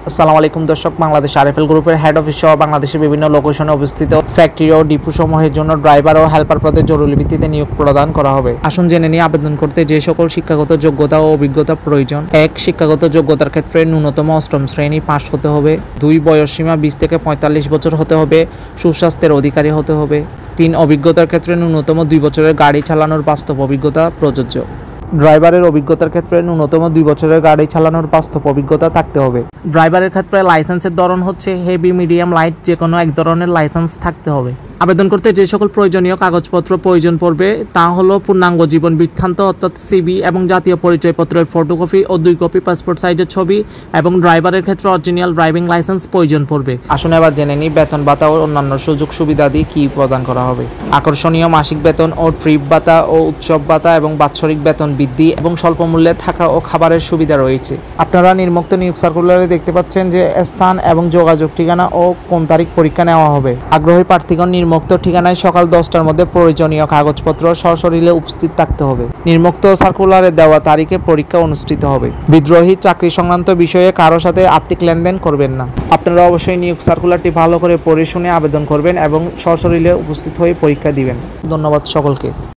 আসসালামু আলাইকুম দর্শক, বাংলাদেশ আরএফএল গ্রুপের হেড অফিস সহ বাংলাদেশের বিভিন্ন লোকেশনে অবস্থিত ফ্যাক্টরি ও ডিপো সমূহের জন্য ড্রাইভার ও হেল্পার পদে জরুরি ভিত্তিতে নিয়োগ প্রদান করা হবে। আসুন জেনে নিয়ে আবেদন করতে যে সকল শিক্ষাগত যোগ্যতা ও অভিজ্ঞতা প্রয়োজন। 1. শিক্ষাগত যোগ্যতার ক্ষেত্রে ন্যূনতম অষ্টম শ্রেণী পাস হতে হবে। 2. বয়সসীমা 20 থেকে 45 বছর হতে হবে। সুস্বাস্থ্যের অধিকারী হতে হবে। 3. অভিজ্ঞতার ক্ষেত্রে ন্যূনতম 2 বছরের গাড়ি চালানোর বাস্তব অভিজ্ঞতা প্রযোজ্য। ড্রাইভারের অভিজ্ঞতার ক্ষেত্রে ন্যূনতম 2 বছরের গাড়ি চালানোর বাস্তব অভিজ্ঞতা থাকতে হবে। ড্রাইভারের ক্ষেত্রে লাইসেন্সের ধরন হচ্ছে হেভি, মিডিয়াম, লাইট যে কোনো এক ধরনের লাইসেন্স থাকতে হবে। আবেদন করতে যে সকল প্রয়োজনীয় কাগজপত্র প্রয়োজন পড়বে তা হলো পূর্ণাঙ্গ জীবন বৃত্তান্ত অর্থাৎ সিভি এবং জাতীয় পরিচয়পত্রের ফটোকপি ও 2 কপি পাসপোর্ট সাইজের ছবি এবং ড্রাইভারের ক্ষেত্রে অরিজিনাল ড্রাইভিং লাইসেন্স প্রয়োজন পড়বে। আসুন এবার জেনে নিই বেতন ভাতা ও অন্যান্য সুযোগ সুবিধাদি কি প্রদান করা হবে। আকর্ষণীয় মাসিক বেতন ও ট্রিপ ভাতা ও উৎসব ভাতা এবং বাৎসরিক বেতন বৃদ্ধি এবং স্বল্প মূল্যে থাকা ও খাবারের সুবিধা রয়েছে। আপনারা নিম্নোক্ত নিয়োগ সার্কুলারে দেখতে পাচ্ছেন যে স্থান এবং যোগাযোগ ঠিকানা ও কোন তারিখ পরীক্ষা নেওয়া হবে। আগ্রহী প্রার্থীগণ নিম্নোক্ত ঠিকানায় সকাল 10টার মধ্যে প্রয়োজনীয় কাগজপত্র সশরীরে উপস্থিত থাকতে হবে। নিম্নোক্ত সার্কুলারে দেওয়া তারিখে পরীক্ষা অনুষ্ঠিত হবে। বিদ্রোহী চাকরি সংক্রান্ত বিষয়ে কারো সাথে আর্থিক লেনদেন করবেন না। আপনারা অবশ্যই নিয়োগ সার্কুলারটি ভালো করে পড়ে শুনে আবেদন করবেন এবং সশরীরে উপস্থিত হয়ে পরীক্ষা দিবেন। ধন্যবাদ সকলকে।